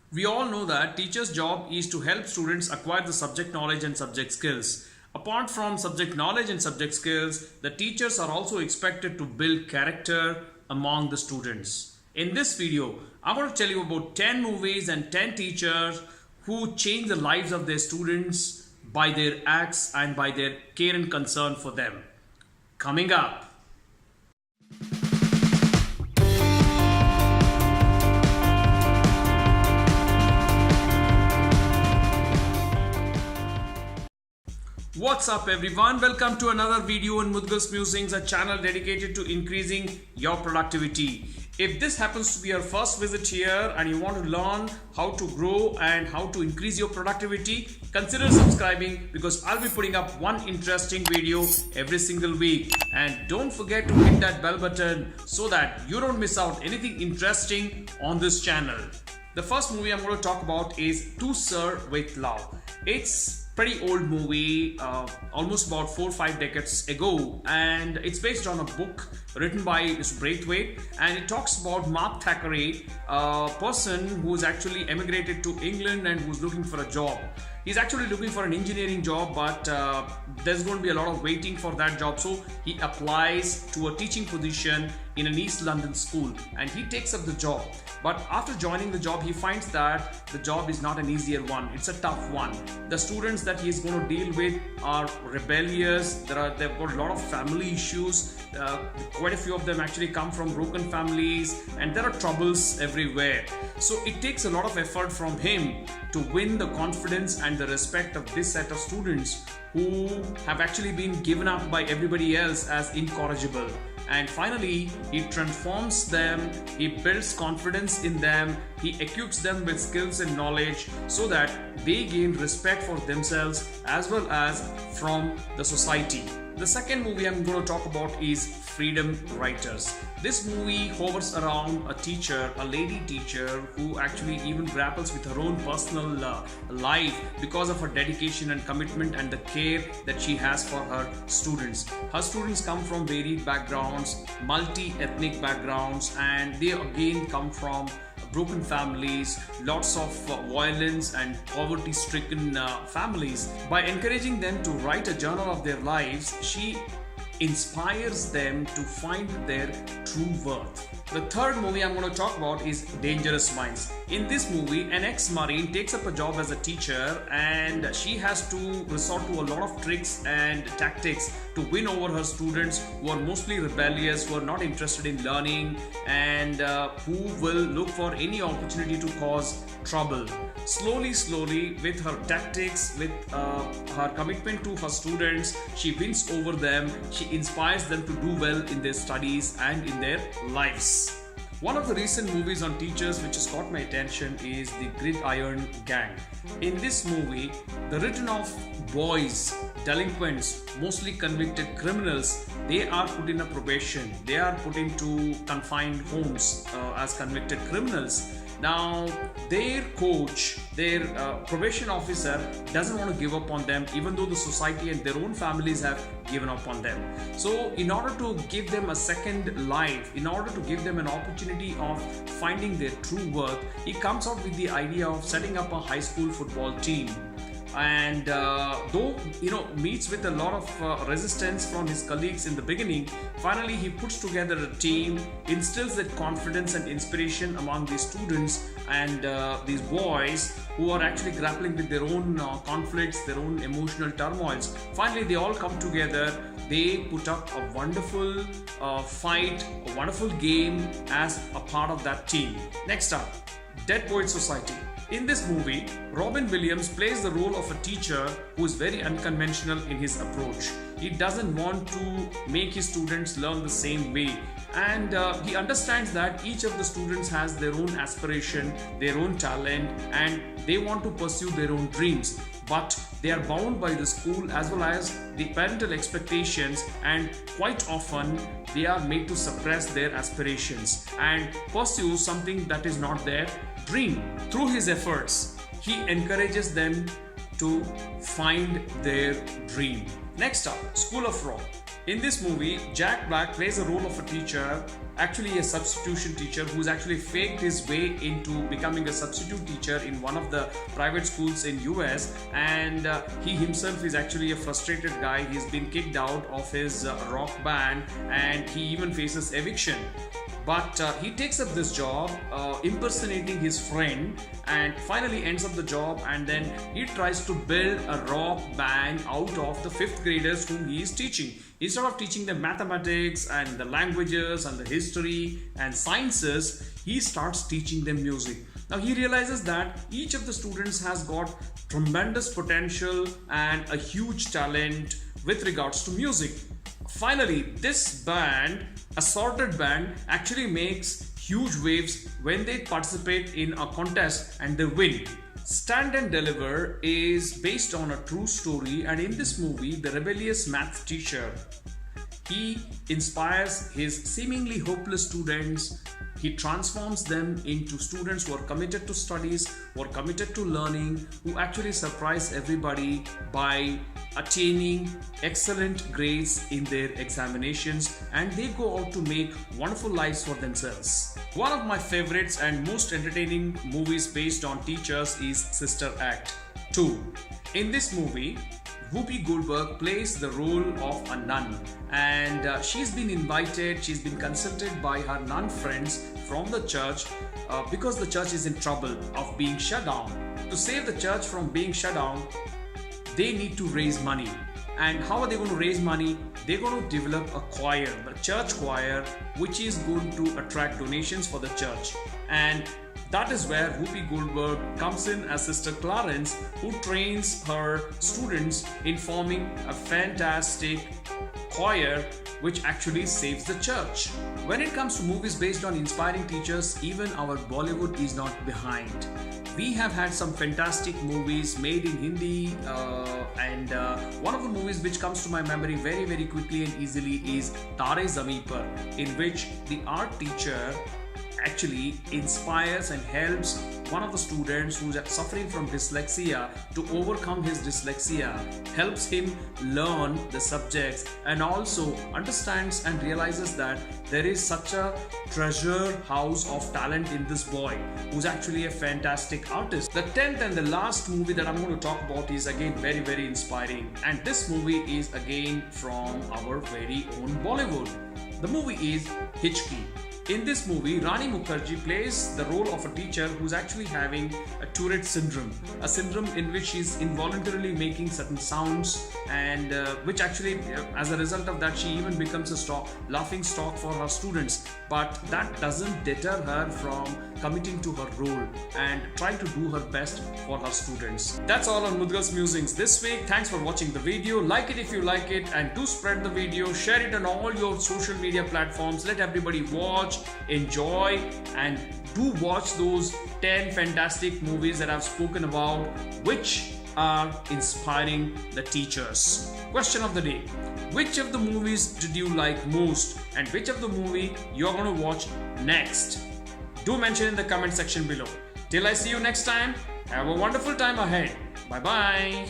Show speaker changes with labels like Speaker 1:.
Speaker 1: We all know that teacher's job is to help students acquire the subject knowledge and subject skills. Apart from subject knowledge and subject skills, the teachers are also expected to build character among the students. In this video, I'm going to tell you about 10 movies and 10 teachers who change the lives of their students by their acts and by their care and concern for them. Coming up. What's up everyone, welcome to another video on Mudgal's Musings, a channel dedicated to increasing your productivity. If this happens to be your first visit here and you want to learn how to grow and how to increase your productivity, consider subscribing because I'll be putting up one interesting video every single week. And don't forget to hit that bell button so that you don't miss out anything interesting on this channel. The first movie I'm going to talk about is To Sir with Love. It's pretty old movie, almost about 4 or 5 decades ago, and it's based on a book written by Mr. Braithwaite, and it talks about Mark Thackeray, a person who's actually emigrated to England and who's looking for a job. He's actually looking for an engineering job, but there's going to be a lot of waiting for that job, so he applies to a teaching position in an East London school and he takes up the job. But after joining the job, he finds that the job is not an easier one. It's a tough one. The students that he's going to deal with are rebellious. They've got a lot of family issues. Quite a few of them actually come from broken families, and there are troubles everywhere. So it takes a lot of effort from him to win the confidence and the respect of this set of students who have actually been given up by everybody else as incorrigible. And finally, he transforms them, he builds confidence in them, he equips them with skills and knowledge so that they gain respect for themselves as well as from the society. The second movie I'm going to talk about is Freedom Writers. This movie hovers around a teacher, a lady teacher, who actually even grapples with her own personal life because of her dedication and commitment and the care that she has for her students. Her students come from varied backgrounds, multi-ethnic backgrounds, and they again come from broken families, lots of violence and poverty-stricken families. By encouraging them to write a journal of their lives, she inspires them to find their true worth. The third movie I'm going to talk about is Dangerous Minds. In this movie, an ex-marine takes up a job as a teacher and she has to resort to a lot of tricks and tactics to win over her students who are mostly rebellious, who are not interested in learning, and who will look for any opportunity to cause trouble. Slowly, with her tactics, with her commitment to her students, she wins over them. She inspires them to do well in their studies and in their lives. One of the recent movies on teachers which has caught my attention is The Gridiron Gang. In this movie, the return of boys, delinquents, mostly convicted criminals, they are put in a probation. They are put into confined homes as convicted criminals. Now, their coach, their probation officer doesn't want to give up on them even though the society and their own families have given up on them. So in order to give them a second life, in order to give them an opportunity of finding their true worth, he comes out with the idea of setting up a high school football team. And though meets with a lot of resistance from his colleagues in the beginning, finally he puts together a team, instills that confidence and inspiration among these students and these boys who are actually grappling with their own conflicts, their own emotional turmoils. Finally they all come together, they put up a wonderful fight, a wonderful game as a part of that team. Next up, Dead Poets Society. In this movie, Robin Williams plays the role of a teacher who is very unconventional in his approach. He doesn't want to make his students learn the same way, and he understands that each of the students has their own aspiration, their own talent, and they want to pursue their own dreams. But they are bound by the school as well as the parental expectations, and quite often they are made to suppress their aspirations and pursue something that is not their dream. Through his efforts, he encourages them to find their dream. Next up, School of Rock. In this movie, Jack Black plays the role of a teacher, actually a substitution teacher, who's actually faked his way into becoming a substitute teacher in one of the private schools in US, and he himself is actually a frustrated guy. He's been kicked out of his rock band and he even faces eviction. But he takes up this job impersonating his friend and finally ends up the job, and then he tries to build a rock band out of the 5th graders whom he is teaching. Instead of teaching them mathematics and the languages and the history and sciences, he starts teaching them music. Now he realizes that each of the students has got tremendous potential and a huge talent with regards to music. Finally, this band, assorted band, actually makes huge waves when they participate in a contest and they win. Stand and Deliver is based on a true story, and in this movie, the rebellious math teacher, he inspires his seemingly hopeless students. He transforms them into students who are committed to studies, who are committed to learning, who actually surprise everybody by attaining excellent grades in their examinations, and they go out to make wonderful lives for themselves. One of my favorites and most entertaining movies based on teachers is Sister Act 2. In this movie, Whoopi Goldberg plays the role of a nun, and she's been consulted by her nun friends from the church because the church is in trouble of being shut down. To save the church from being shut down, they need to raise money. And how are they going to raise money? They're going to develop a choir, the church choir, which is going to attract donations for the church. And that is where Whoopi Goldberg comes in as Sister Clarence, who trains her students in forming a fantastic choir which actually saves the church. When it comes to movies based on inspiring teachers, even our Bollywood is not behind. We have had some fantastic movies made in Hindi, and one of the movies which comes to my memory very, very quickly and easily is Tare Zameen Par, in which the art teacher actually inspires and helps one of the students who's suffering from dyslexia to overcome his dyslexia, helps him learn the subjects, and also understands and realizes that there is such a treasure house of talent in this boy who's actually a fantastic artist. The 10th and the last movie that I'm going to talk about is again very, very inspiring, and this movie is again from our very own Bollywood. The movie is Hichki. In this movie, Rani Mukherjee plays the role of a teacher who's actually having a Tourette syndrome, a syndrome in which she's involuntarily making certain sounds, and which actually, as a result of that, she even becomes a laughing stock for her students. But that doesn't deter her from committing to her role and trying to do her best for her students. That's all on Mudgal's Musings this week. Thanks for watching the video. Like it if you like it, and do spread the video. Share it on all your social media platforms. Let everybody watch, enjoy, and do watch those 10 fantastic movies that I've spoken about, which are inspiring the teachers. Question of the day: which of the movies did you like most, and which of the movie you're going to watch next? Do mention in the comment section below. Till I see you next time, have a wonderful time ahead. Bye bye.